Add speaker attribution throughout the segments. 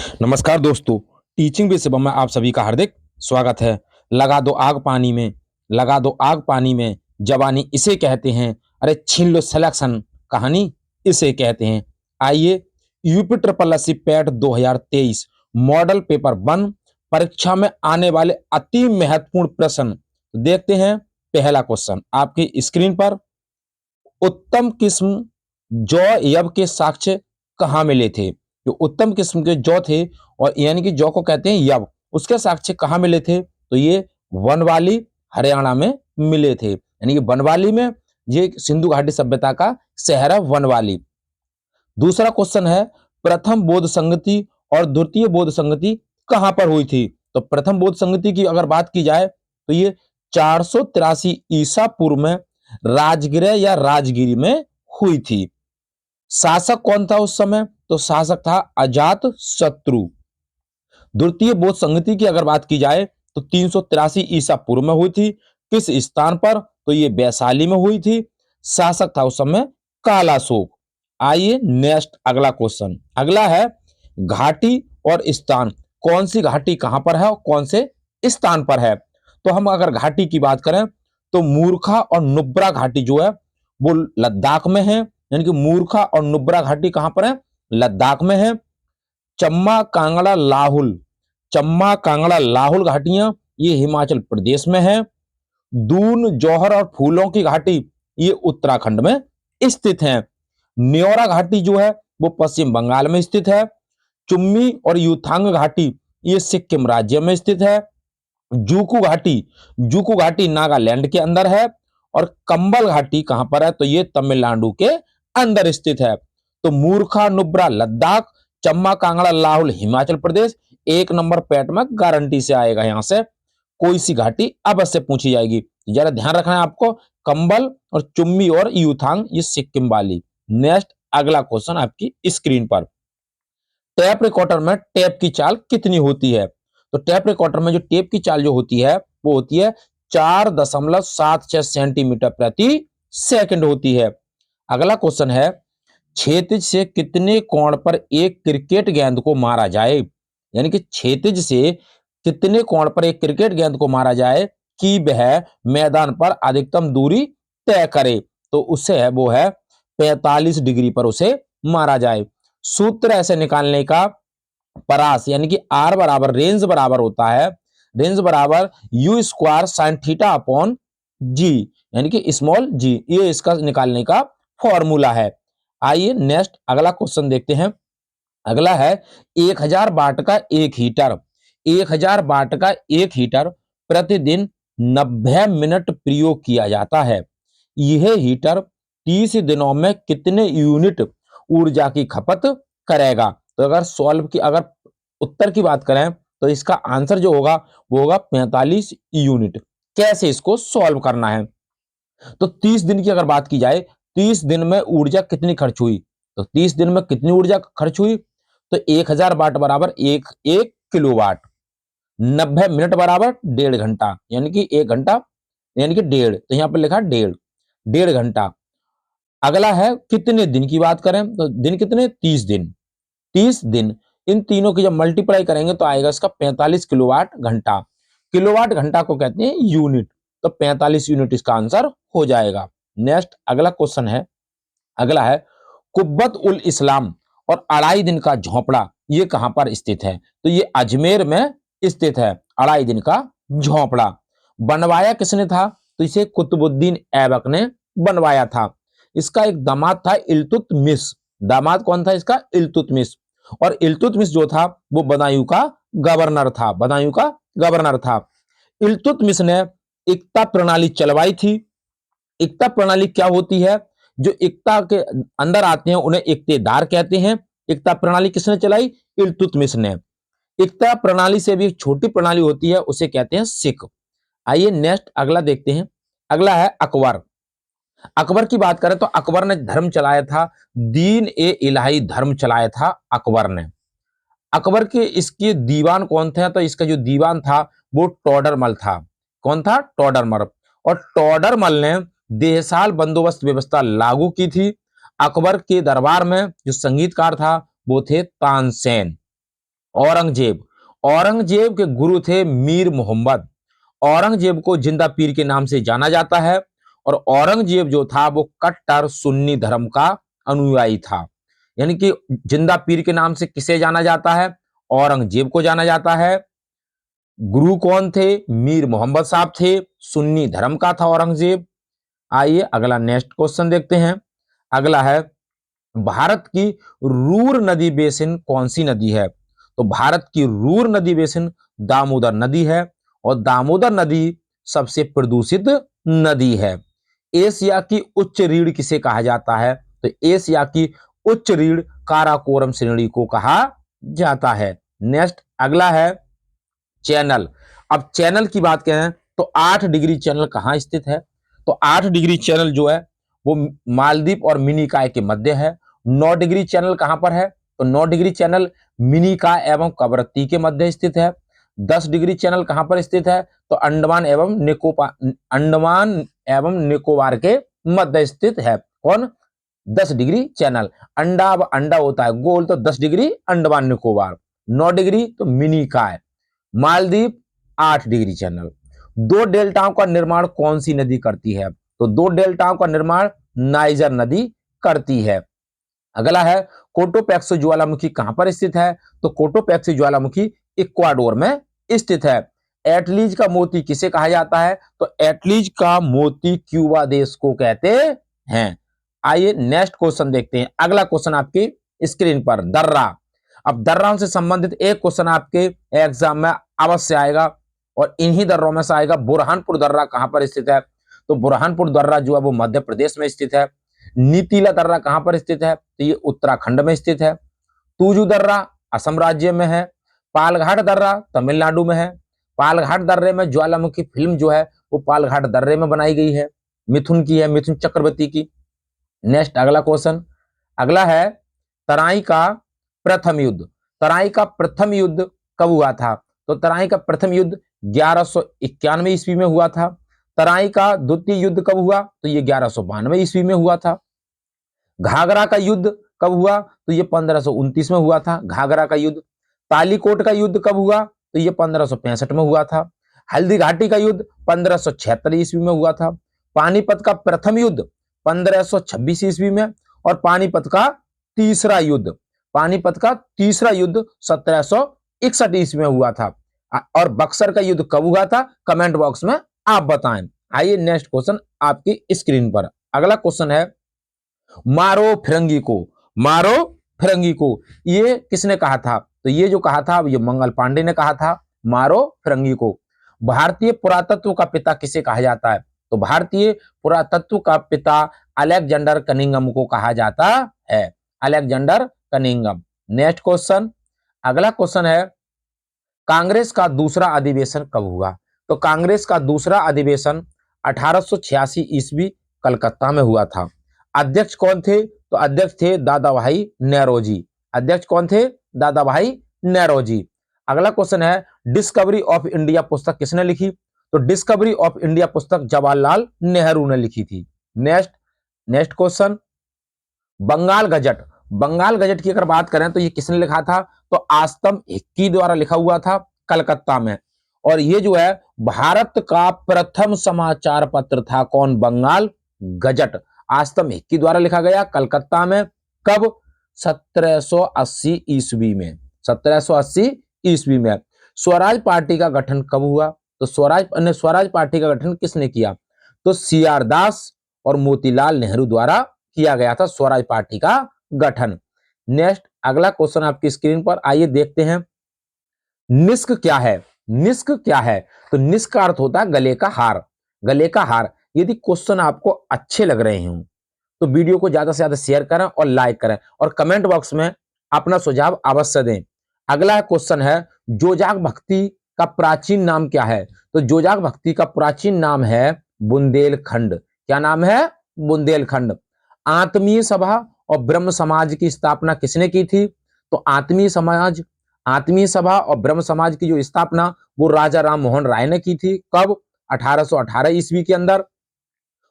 Speaker 1: नमस्कार दोस्तों, teaching with Shivam में आप सभी का हार्दिक स्वागत है। लगा दो आग पानी में, लगा दो आग पानी में, जवानी इसे कहते हैं। अरे छीन लो सिलेक्शन, कहानी इसे कहते हैं। आइए, UP triple SC PAT 2023 model paper 1 परीक्षा में आने वाले अति महत्वपूर्ण प्रश्न देखते हैं। पहला क्वेश्चन आपकी स्क्रीन पर, उत्तम किस्म जौ यव के साक्ष्य कहाँ मिले थे? जो उत्तम किस्म के जौ थे, और यानी कि जौ को कहते हैं यव, उसके साक्ष्य कहाँ मिले थे? तो ये वनवाली हरियाणा में मिले थे। यानी कि वनवाली में, ये सिंधु घाटी सभ्यता का शहर है वनवाली। दूसरा क्वेश्चन है, प्रथम बौद्ध संगति और द्वितीय बौद्ध संगति कहां पर हुई थी? तो प्रथम बौद्ध संगति की अगर बात की जाए तो ये 483 ईसा पूर्व में राजगृह या राजगिरी में हुई थी। शासक कौन था उस समय? तो शासक था अजात शत्रु। द्वितीय बौद्ध संगति की अगर बात की जाए तो 383 ईसा पूर्व में हुई थी। किस स्थान पर? तो ये वैशाली में हुई थी। शासक था उस समय कालाशोक। आइए नेक्स्ट अगला क्वेश्चन, अगला है घाटी और स्थान। कौन सी घाटी कहां पर है और कौन से स्थान पर है? तो हम अगर घाटी की बात करें तो मूर्खा और नुब्रा घाटी जो है वो लद्दाख में है। यानी कि मूर्खा और नुब्रा घाटी कहां पर है? लद्दाख में है। चम्मा कांगड़ा लाहुल, चम्मा कांगड़ा लाहुल घाटियां ये हिमाचल प्रदेश में है। दून जौहर और फूलों की घाटी ये उत्तराखंड में स्थित है। न्योरा घाटी जो है वो पश्चिम बंगाल में स्थित है। चुम्मी और यूथांग घाटी ये सिक्किम राज्य में स्थित है। जूकू घाटी, जूकू घाटी नागालैंड के अंदर है। और कंबल घाटी कहां पर है? तो ये तमिलनाडु के अंदर स्थित है। तो मूर्खा नुब्रा लद्दाख, चम्मा कांगड़ा लाहुल हिमाचल प्रदेश। एक नंबर पैट में गारंटी से आएगा। यहां से कोई सी घाटी अवश्य पूछी जाएगी, जरा ध्यान रखना है आपको। कंबल और चुम्मी और यूथांग ये सिक्किम वाली। नेक्स्ट अगला क्वेश्चन आपकी स्क्रीन पर, टैप रिकॉर्डर में टैप की चाल कितनी होती है? तो टैप रिकॉर्डर में जो टेप की चाल जो होती है वो होती है 4.76 सेंटीमीटर प्रति सेकंड होती है। अगला क्वेश्चन है, क्षैतिज से कितने कोण पर एक क्रिकेट गेंद को मारा जाए? यानी कि क्षैतिज से कितने कोण पर एक क्रिकेट गेंद को मारा जाए कि वह मैदान पर अधिकतम दूरी तय करे? तो उससे है वो है 45 डिग्री पर उसे मारा जाए। सूत्र ऐसे निकालने का, परास यानी कि आर बराबर रेंज बराबर होता है, रेंज बराबर u square sine theta upon g, यानी कि स्मॉल जी, ये इसका निकालने का फॉर्मूला है। आइए नेक्स्ट अगला क्वेश्चन देखते हैं। अगला है 1000 वाट का एक हीटर, 1000 वाट का एक हीटर प्रतिदिन 90 मिनट प्रयोग किया जाता है। यह हीटर 30 दिनों में कितने यूनिट ऊर्जा की खपत करेगा? तो अगर सॉल्व की, अगर उत्तर की बात करें तो इसका आंसर जो होगा वो होगा 45 यूनिट। कैसे इसको सॉल्व करना है? तो 30 दिन की अगर बात की जाए, 30 दिन में ऊर्जा कितनी खर्च हुई? तो 30 दिन में कितनी ऊर्जा खर्च हुई? तो 1000 वाट बराबर एक एक किलोवाट। 90 मिनट बराबर 1.5 घंटा, यानी कि 1 घंटा यानी कि डेढ़, तो यहां पर लिखा 1.5 घंटा। अगला है कितने दिन की बात करें तो दिन कितने? 30 दिन। 30 दिन, इन तीनों की जब मल्टीप्लाई करेंगे तो आएगा इसका 45 किलोवाट घंटा। किलोवाट घंटा को कहते हैं यूनिट, तो 45 यूनिट इसका आंसर हो जाएगा। नेक्स्ट अगला क्वेश्चन है, अगला है कुब्बत उल इस्लाम और 2.5 दिन का झोपड़ा ये कहां पर स्थित है? तो ये अजमेर में स्थित है। 2.5 दिन का झोपड़ा बनवाया किसने था? तो इसे कुतुबुद्दीन ऐबक ने बनवाया था। इसका एक दामाद था इल्तुतमिश। दामाद कौन था इसका? इल्तुतमिश। और इल्तुतमिश जो था वो बदायूं का गवर्नर था, बदायूं का गवर्नर था। इल्तुतमिश ने एकता प्रणाली चलवाई थी। एकता प्रणाली क्या होती है? जो एकता के अंदर आते हैं उन्हें इक्तेदार कहते हैं। एकता प्रणाली किसने चलाई? इल्तुतमिश ने। एकता प्रणाली से भी एक छोटी प्रणाली होती है, उसे कहते हैं सिख। आइए नेक्स्ट अगला देखते हैं। अगला है अकबर। अकबर की बात करें तो अकबर ने धर्म चलाया था, दीन ए इलाही धर्म चलाया था अकबर ने। अकबर के इसके दीवान कौन थे? तो इसका जो दीवान था वो टोडरमल था। कौन था? टोडरमल। और टोडरमल ने देहसाल बंदोबस्त व्यवस्था लागू की थी। अकबर के दरबार में जो संगीतकार था वो थे तानसेन। औरंगजेब। औरंगजेब के गुरु थे मीर मोहम्मद। औरंगजेब को जिंदा पीर के नाम से जाना जाता है और औरंगजेब जो था वो कट्टर सुन्नी धर्म का अनुयायी था। यानी कि जिंदा पीर के नाम से किसे जाना जाता है? औरंगजेब को जाना जाता है। गुरु कौन थे? मीर मोहम्मद साहब थे। सुन्नी धर्म का था औरंगजेब। आइए अगला नेक्स्ट क्वेश्चन देखते हैं। अगला है, भारत की रूर नदी बेसिन कौन सी नदी है? तो भारत की रूर नदी बेसिन दामोदर नदी है और दामोदर नदी सबसे प्रदूषित नदी है। एशिया की उच्च रीढ़ किसे कहा जाता है? तो एशिया की उच्च रीढ़ काराकोरम श्रेणी को कहा जाता है। नेक्स्ट अगला है, चैनल। अब चैनल की बात करें तो 8 डिग्री चैनल कहाँ स्थित है? तो 8 डिग्री चैनल जो है वो मालदीव और मिनिकॉय के मध्य है। 9 डिग्री चैनल कहां पर है? तो 9 डिग्री चैनल मिनिकॉय एवं कवरत्ती के मध्य स्थित है। 10 डिग्री चैनल कहां पर स्थित है? तो अंडमान एवं निकोबार के मध्य स्थित है। कौन? 10 डिग्री चैनल। अंडा अंडा होता है गोल, तो 10 डिग्री अंडमान निकोबार, 9 डिग्री तो मिनिकॉय, मालदीव 8 डिग्री चैनल। दो डेल्टाओं का निर्माण कौन सी नदी करती है? तो दो डेल्टाओं का निर्माण नाइजर नदी करती है। अगला है, कोटोपैक्सो ज्वालामुखी कहां पर स्थित है? तो कोटोपैक्सो ज्वालामुखी इक्वाडोर में स्थित है। एटलीज का मोती किसे कहा जाता है? तो एटलीज का मोती क्यूबा देश को कहते हैं। आइए नेक्स्ट क्वेश्चन देखते हैं। अगला क्वेश्चन आपकी स्क्रीन पर, दर्रा। अब दर्रा से संबंधित एक क्वेश्चन आपके एग्जाम में अवश्य आएगा और इन्हीं दर्रों में से आएगा, बुरहानपुर दर्रा कहां पर स्थित है? तो बुरहानपुर दर्रा जो है वो मध्य प्रदेश में स्थित है। नीतीला दर्रा कहां पर स्थित है? तो ये उत्तराखंड में स्थित है। तूजू दर्रा असम राज्य में है। पालघाट दर्रा तमिलनाडु में है। पालघाट दर्रे में ज्वालामुखी फिल्म जो है वो पालघाट दर्रे में बनाई गई है, मिथुन की है, मिथुन चक्रवर्ती की। नेक्स्ट अगला क्वेश्चन, अगला है, तराई का प्रथम युद्ध। तराई का प्रथम युद्ध कब हुआ था? तो तराई का प्रथम युद्ध 1191 ईस्वी में हुआ था। तराई का द्वितीय युद्ध कब हुआ? तो ये 1192 ईस्वी में हुआ था। घाघरा का युद्ध कब हुआ? तो ये 1529 में हुआ था घाघरा का युद्ध। तालीकोट का युद्ध कब हुआ? तो ये 1565 में हुआ था। हल्दी घाटी का युद्ध 1576 ईस्वी में हुआ था। पानीपत का प्रथम युद्ध 1526 ईस्वी में और पानीपत का तीसरा युद्ध, पानीपत का तीसरा युद्ध 1761 ईस्वी में हुआ था। और बक्सर का युद्ध कब हुआ था? कमेंट बॉक्स में आप बताएं। आइए नेक्स्ट क्वेश्चन आपकी स्क्रीन पर। अगला क्वेश्चन है, मारो फिरंगी को। मारो फिरंगी को ये किसने कहा था? तो ये जो कहा था ये मंगल पांडे ने कहा था, मारो फिरंगी को। भारतीय पुरातत्व का पिता किसे कहा जाता है? तो भारतीय पुरातत्व का पिता अलेक्जेंडर कनिंघम को कहा जाता है, अलेक्जेंडर कनिंघम। नेक्स्ट क्वेश्चन, अगला क्वेश्चन है, कांग्रेस का दूसरा अधिवेशन कब हुआ? तो कांग्रेस का दूसरा अधिवेशन 1886 ईस्वी कलकत्ता में हुआ था। अध्यक्ष कौन थे? तो अध्यक्ष थे दादा भाई नेरोजी। अध्यक्ष कौन थे? दादा भाई नेरोजी। अगला क्वेश्चन है, डिस्कवरी ऑफ इंडिया पुस्तक किसने लिखी? तो डिस्कवरी ऑफ इंडिया पुस्तक जवाहरलाल नेहरू ने लिखी थी। Next next question, Bengal Gazette. Bengal Gazette की अगर बात करें तो ये किसने लिखा था? तो आस्तम हिक्की द्वारा लिखा हुआ था कलकत्ता में। और ये जो है भारत का प्रथम समाचार पत्र था। कौन? बंगाल गजट आस्तम हिक्की द्वारा लिखा गया कलकत्ता में। कब? 1780 ईस्वी में। 1780 ईस्वी में। स्वराज पार्टी का गठन कब हुआ? तो स्वराज पार्टी का गठन किसने किया? तो सीआर दास और मोतीलाल नेहरू द्वारा किया गया था स्वराज पार्टी का गठन। नेक्स्ट अगला क्वेश्चन आपकी स्क्रीन पर, आइए देखते हैं, निष्क क्या है? निष्क क्या है? तो निष्क का अर्थ होता है गले का हार। गले का हार। यदि क्वेश्चन आपको अच्छे लग रहे हों तो वीडियो को ज्यादा से ज्यादा शेयर करें और लाइक करें और कमेंट बॉक्स में अपना सुझाव अवश्य दें। अगला क्वेश्चन है, जोजाक भक्ति का प्राचीन नाम क्या है? तो जोजाक भक्ति का प्राचीन नाम है बुंदेलखंड। क्या नाम है? बुंदेलखंड। आत्मीय सभा और ब्रह्म समाज की स्थापना किसने की थी? तो आत्मीय सभा और ब्रह्म समाज की जो स्थापना वो राजा राम मोहन राय ने की थी। कब? 1818 ईस्वी के अंदर।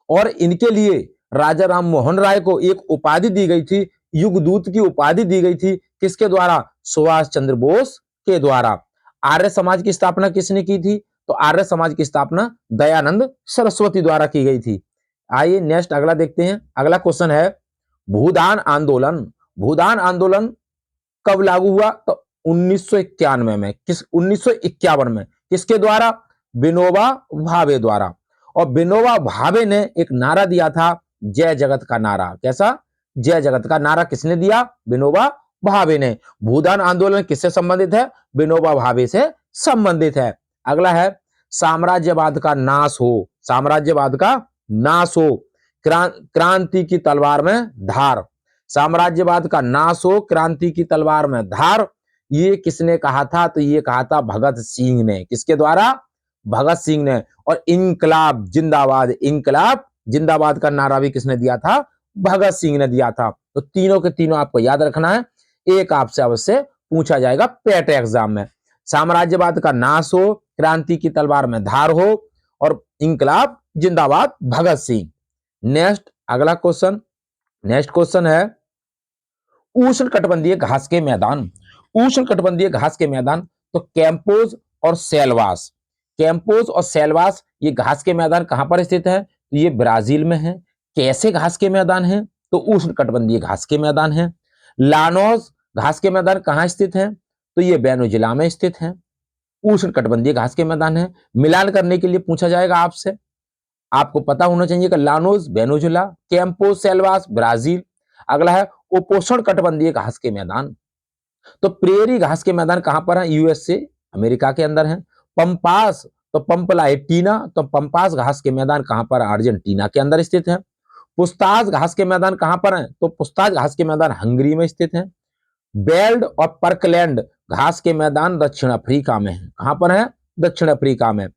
Speaker 1: और इनके लिए राजा राम मोहन राय को एक उपाधि दी गई थी, युगदूत की उपाधि दी गई थी। किसके द्वारा? सुभाष चंद्र बोस के द्वारा। आर्य समाज की स्थापना किसने की थी? तो आर्य समाज की स्थापना दयानंद सरस्वती द्वारा की गई थी। आइए नेक्स्ट अगला देखते हैं। अगला क्वेश्चन है भूदान आंदोलन। भूदान आंदोलन कब लागू हुआ? तो 1991 में। 1951 में। किसके द्वारा? विनोबा भावे द्वारा। और विनोबा भावे ने एक नारा दिया था, जय जगत का नारा। कैसा? जय जगत का नारा किसने दिया? विनोबा भावे ने। भूदान आंदोलन किससे संबंधित है? विनोबा भावे से संबंधित है। अगला है साम्राज्यवाद का नाश हो। साम्राज्यवाद का नाश हो, क्रांति की तलवार में धार। साम्राज्यवाद का नाश हो, क्रांति की तलवार में धार। ये किसने कहा था? तो ये कहा था भगत सिंह ने। किसके द्वारा? भगत सिंह ने। और इंकलाब जिंदाबाद, इंकलाब जिंदाबाद का नारा भी किसने दिया था? भगत सिंह ने दिया था। तो तीनों के तीनों आपको याद रखना है, एक आपसे अवश्य पूछा जाएगा पेट एग्जाम में। साम्राज्यवाद का नाश हो, क्रांति की तलवार में धार हो, और इंकलाब जिंदाबाद भगत सिंह। नेक्स्ट अगला क्वेश्चन। नेक्स्ट क्वेश्चन है उष्णकटिबंधीय घास के मैदान। उष्णकटिबंधीय घास के मैदान, तो कैंपोज और सेल्वास। कैंपोज और सेल्वास ये घास के मैदान कहां पर स्थित है? तो ये ब्राजील में है। कैसे घास के मैदान है? तो उष्णकटिबंधीय घास के मैदान है। लानोस घास के मैदान कहां स्थित है? तो ये वेनेजुएला में स्थित है। उष्णकटिबंधीय घास के मैदान है। मिलान करने के लिए पूछा जाएगा आपसे, आपको पता होना चाहिए कि लानोस वेनेजुएला, कैंपोज सेल्वास ब्राजील। अगला है उपोष्ण कटिबंधीय घास के मैदान। तो प्रेरी घास के मैदान कहां पर है? यूएसए अमेरिका के अंदर है। पंपास, तो पंपलाइटीना, तो पंपास घास के मैदान कहां पर? अर्जेंटीना के अंदर स्थित है। पुस्ताज घास के मैदान कहां पर है? तो पुस्ताज घास के मैदान हंगरी में स्थित है। बेल्ड और पर्कलैंड घास के मैदान दक्षिण अफ्रीका में है। कहां पर है? दक्षिण अफ्रीका में।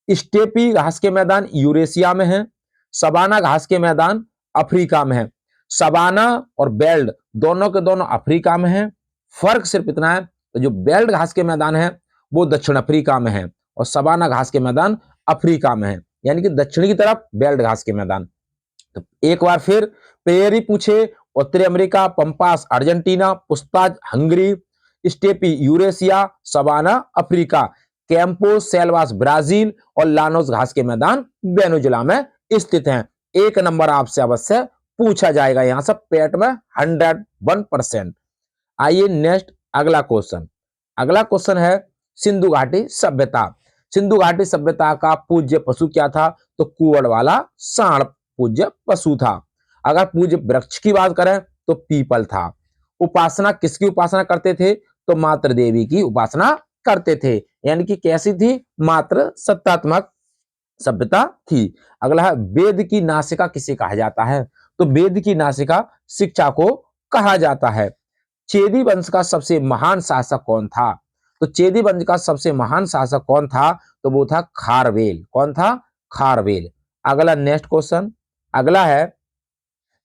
Speaker 1: स्टेपी घास के मैदान यूरेशिया में है। सवाना घास के मैदान अफ्रीका में है। सवाना और बेल्ट दोनों के दोनों अफ्रीका में है। फर्क सिर्फ इतना है, तो जो बेल्ट घास के मैदान है वो दक्षिण अफ्रीका में है और सवाना घास के मैदान अफ्रीका में है, यानी कि दक्षिण की तरफ बेल्ट घास के मैदान। तो एक बार फिर पेरी पूछे, उत्तरी America, pampas Argentina, pusztas Hungary, steppe Eurasia, savanna Africa, campos selvas Brazil और लानोस घास के मैदान वेनेजुएला में स्थित हैं। एक नंबर आपसे अवश्य पूछा जाएगा यहां से पेट में 101%। आइए नेक्स्ट अगला क्वेश्चन। अगला क्वेश्चन है सिंधु घाटी सभ्यता। सिंधु घाटी सभ्यता का पूज्य पशु क्या था? तो कुवड़ वाला सांड पूज्य पशु था। अगर पूज्य वृक्ष की बात करें तो पीपल था। उपासना किसकी उपासना करते थे? तो मातृ देवी की उपासना करते थे, यानी कि कैसी थी? मात्र सत्तात्मक सभ्यता थी। अगला है वेद की नासिका किसे कहा जाता है? तो वेद की नासिका शिक्षा को कहा जाता है। चेदी वंश का सबसे महान शासक कौन था? तो चेदी वंश का सबसे महान शासक कौन था? तो वो था खारवेल। कौन था? खारवेल। अगला नेक्स्ट क्वेश्चन। अगला है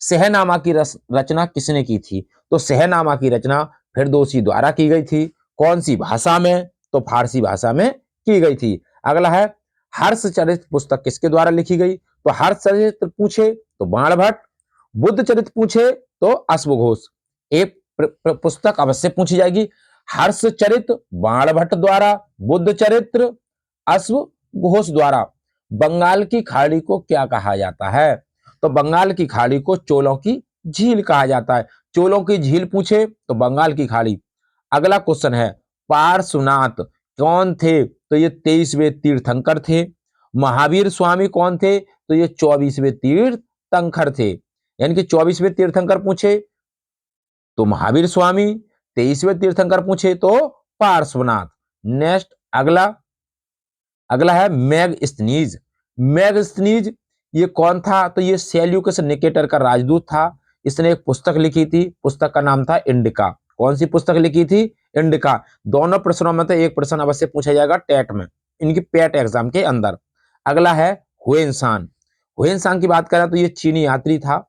Speaker 1: सहनामा की रचना किसने की थी? तो सहनामा की रचना फिरदौसी द्वारा की गई थी। कौन सी भाषा में? तो फारसी भाषा में की गई थी। अगला है हर्षचरित पुस्तक किसके द्वारा लिखी गई? तो हर्षचरित पूछे तो बाणभट्ट, बुद्ध चरित पूछे तो अश्वघोष। एक पुस्तक अवश्य पूछी जाएगी, हर्षचरित बाणभट्ट द्वारा, बुद्ध चरित्र अश्वघोष द्वारा। बंगाल की खाड़ी को क्या कहा जाता है? तो बंगाल की खाड़ी को चोलों की झील कहा जाता है। चोलों की झील पूछे तो बंगाल की खाड़ी। अगला क्वेश्चन है पार्श्वनाथ कौन थे? तो ये 23वें तीर्थंकर थे। महावीर स्वामी कौन थे? तो ये 24वें तीर्थंकर थे, यानी कि 24वें तीर्थंकर पूछे तो महावीर स्वामी, 23वें तीर्थंकर पूछे तो पार्श्वनाथ। नेक्स्ट अगला। अगला है मेगस्थनीज। मेगस्थनीज ये कौन था? तो ये सेल्यूकस निकेटर का राजदूत था। इसने एक पुस्तक लिखी थी, पुस्तक का नाम था इंडिका। कौन सी पुस्तक लिखी थी? इंडिका। दोनों प्रश्नों में तो एक प्रश्न अवश्य पूछा जाएगा टेट में, इनकी पेट एग्जाम के अंदर। अगला है हुएनसांग। हुएनसांग की बात करें तो ये चीनी यात्री था।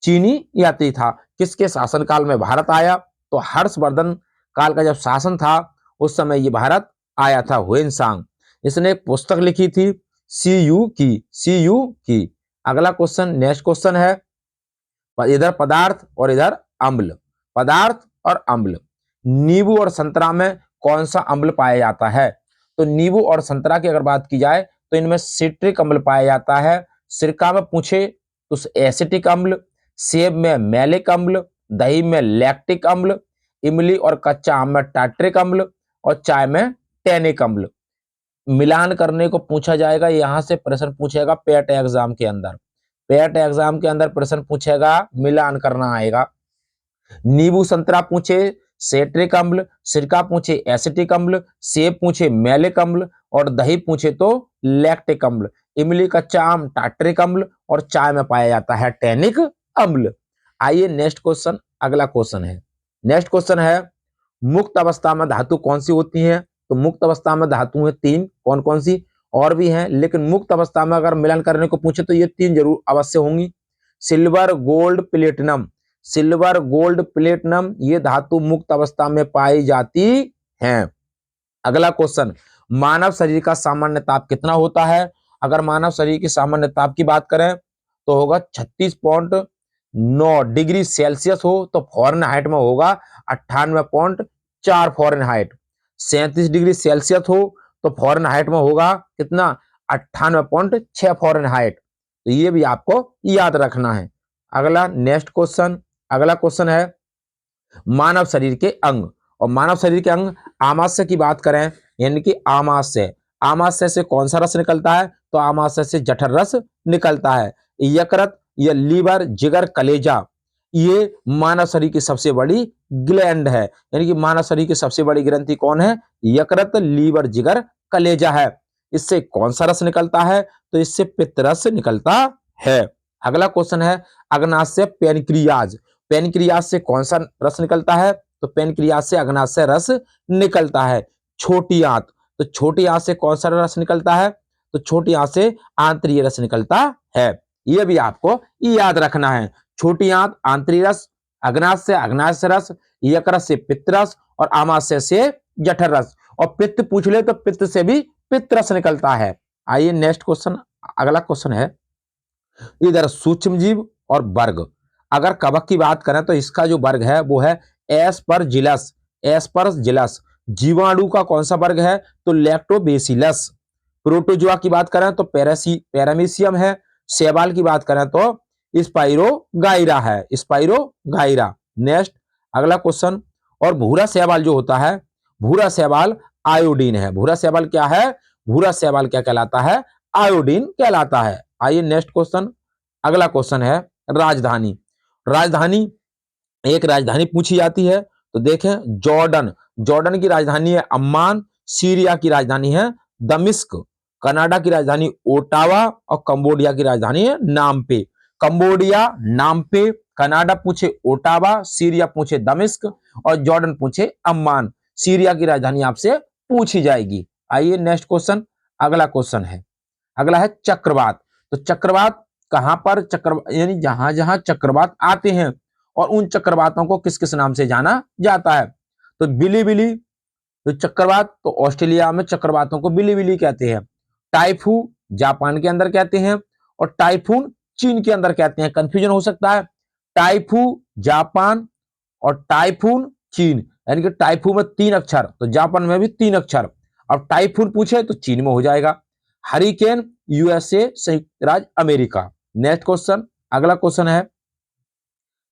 Speaker 1: चीनी यात्री था। किसके शासनकाल में भारत आया? तो हर्षवर्धन काल का जब शासन था उस समय ये भारत आया था हुएनसांग। इसने एक पुस्तक लिखी थी सी यू की। अगला क्वेश्चन, नेक्स्ट क्वेश्चन है इधर पदार्थ और इधर अम्ल। पदार्थ और अम्ल। नींबू और संतरा में कौन सा अम्ल पाया जाता है? तो नींबू और संतरा की अगर बात की जाए तो इनमें सिट्रिक अम्ल पाया जाता है। सिरका में पूछे तो एसिटिक अम्ल, सेब में मैलिक अम्ल, दही में लैक्टिक अम्ल, इमली और कच्चा आम में टार्ट्रिक अम्ल और चाय में टैनिक अम्ल। मिलान करने को पूछा जाएगा, यहां से प्रश्न पूछेगा पेट एग्जाम के अंदर। पेट एग्जाम के अंदर प्रश्न पूछेगा, मिलान करना आएगा। नींबू संतरा पूछे सेट्रिक अम्ल, सिरका पूछे एसिटिक अम्ल, सेब पूछे मैलिक अम्ल और दही पूछे तो लैक्टिक अम्ल, इमली कच्चा आम टार्ट्रिक अम्ल और चाय में पाया जाता है टैनिक अम्ल। आइए नेक्स्ट क्वेश्चन, अगला क्वेश्चन है। नेक्स्ट क्वेश्चन है, मुक्त अवस्था में धातु कौन सी होती है? तो मुक्त अवस्था में धातु है 3, कौन कौन सी? और भी हैं, लेकिन मुक्त अवस्था में अगर मिलन करने को पूछे तो ये 3 जरूर अवश्य होंगी। Silver, gold, platinum. Silver, gold, platinum ये धातु मुक्त अवस्था में पाई जाती हैं। अगला क्वेश्चन, मानव शरीर का सामान्य ताप कितना होता है? अगर मानव शरीर की सामान्य ताप की बात करें तो होगा 36.9 डिग्री सेल्सियस हो तो फॉरेनहाइट में होगा 98.4 फॉरेनहाइट। 37 डिग्री सेल्सियस हो तो फॉरेनहाइट में होगा कितना? 98.6 फॉरेनहाइट। तो ये भी आपको याद रखना है। अगला नेक्स्ट क्वेश्चन, अगला क्वेश्चन है मानव शरीर के अंग। और मानव शरीर के अंग आमाशय की बात करें, यानी कि आमाशय, आमाशय से कौन सा रस निकलता है? तो आमाशय से जठर रस निकलता है। यकृत या लीवर, जिगर, कलेजा ये मानव शरीर की सबसे बड़ी ग्लैंड है, यानी कि मानव शरीर की सबसे बड़ी ग्रंथि कौन है? यकृत, लीवर, जिगर, कलेजा है। इससे कौन सा रस निकलता है? तो इससे पित्त रस निकलता है। अगला क्वेश्चन है अग्नाशय पैनक्रियाज। पैनक्रियाज से कौन सा रस निकलता है? तो पैनक्रियाज से अग्नाशय रस निकलता है। छोटी आंत, तो छोटी आंत से कौन सा रस निकलता है? तो छोटी आंत से आंतरीय रस निकलता है। यह भी आपको याद रखना है। छोटी आंत आंतरीय रस, अग्नाशय अग्नाशय रस, यकृत से पित्त रस और आमाशय से जठर रस। और पित्त पूछ ले तो पित्त से भी पित्त रस निकलता है। आइए नेक्स्ट क्वेश्चन, अगला क्वेश्चन है इधर सूक्ष्म जीव और वर्ग। अगर कवक की बात करें तो इसका जो वर्ग है वो है एस्परजिलस। एस्परजिलस। जीवाणु का कौन सा वर्ग है? तो लैक्टोबैसिलस। प्रोटोजोआ की बात करें तो पैरामीशियम है। शैवाल की बात करें तो स्पाइरोगाइरा है, स्पाइरोगाइरा। नेक्स्ट अगला क्वेश्चन, और भूरा शैवाल जो होता है, भूरा शैवाल आयोडीन है। भूरा शैवाल क्या है? भूरा शैवाल क्या कहलाता है? आयोडीन कहलाता है। आइए नेक्स्ट क्वेश्चन, अगला क्वेश्चन है राजधानी। राजधानी, एक राजधानी पूछी जाती है तो देखें जॉर्डन, जॉर्डन की राजधानी है अम्मान, सीरिया की राजधानी है दमिश्क, कनाडा की राजधानी ओटावा और कंबोडिया की राजधानी है नामपे। कंबोडिया नामपे, कनाडा पूछे ओटावा, सीरिया पूछे दमिश्क और जॉर्डन पूछे अम्मान। सीरिया की राजधानी आपसे पूछी जाएगी। आइए नेक्स्ट क्वेश्चन, अगला क्वेश्चन है, अगला है चक्रवात। तो चक्रवात कहां पर यानी जहां जहां चक्रवात आते हैं और उन चक्रवातों को किस किस नाम से जाना जाता है? तो बिलीबिली, तो चक्रवात, तो ऑस्ट्रेलिया में चक्रवातों को बिलीबिली कहते हैं। टाइफू जापान के अंदर कहते हैं और टाइफून चीन के अंदर कहते हैं। कंफ्यूजन हो सकता है, टाइफू जापान और टाइफून चीन, यानी कि टाइफू में 3 अक्षर तो जापान में भी 3 अक्षर। अब टाइफून पूछे तो चीन में हो जाएगा। हरिकेन यूएसए, संयुक्त राज्य अमेरिका। नेक्स्ट क्वेश्चन, अगला क्वेश्चन है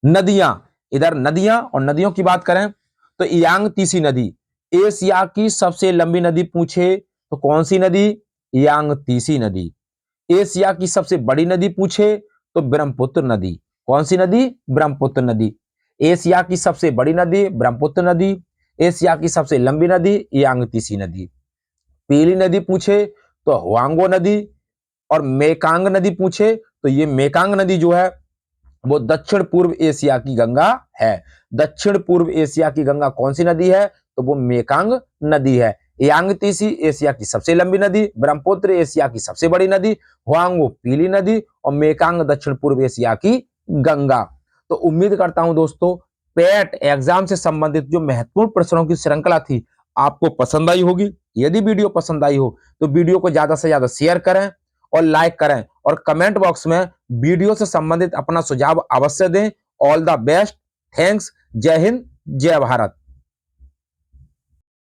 Speaker 1: नदियां। इधर नदियां और नदियों की बात करें तो यांगतीसी नदी एशिया की सबसे लंबी नदी पूछे तो कौन सी नदी? यांगतीसी नदी। एशिया की सबसे बड़ी नदी पूछे तो ब्रह्मपुत्र नदी। कौन सी नदी? ब्रह्मपुत्र नदी। एशिया की सबसे बड़ी नदी ब्रह्मपुत्र नदी। एशिया की सबसे लंबी नदी यांगतीसी नदी। पीली नदी पूछे तो हुआंगो नदी और मेकांग नदी पूछे तो ये मेकांग नदी जो है वो दक्षिण पूर्व एशिया की गंगा है। दक्षिण पूर्व एशिया की गंगा कौन सी नदी है? तो वो मेकांग नदी है। यांगतीसी एशिया की सबसे लंबी नदी, ब्रह्मपुत्र एशिया की सबसे बड़ी नदी, हुआंगो पीली नदी और मेकांग दक्षिण पूर्व एशिया की गंगा। तो उम्मीद करता हूं दोस्तों पेट एग्जाम से संबंधित जो महत्वपूर्ण प्रश्नों की श्रृंखला थी आपको पसंद आई होगी। यदि वीडियो पसंद आई हो तो वीडियो को ज्यादा से ज्यादा शेयर करें और लाइक करें और कमेंट बॉक्स में वीडियो से संबंधित अपना सुझाव अवश्य दें। ऑल द बेस्ट, थैंक्स, जय हिंद, जय भारत।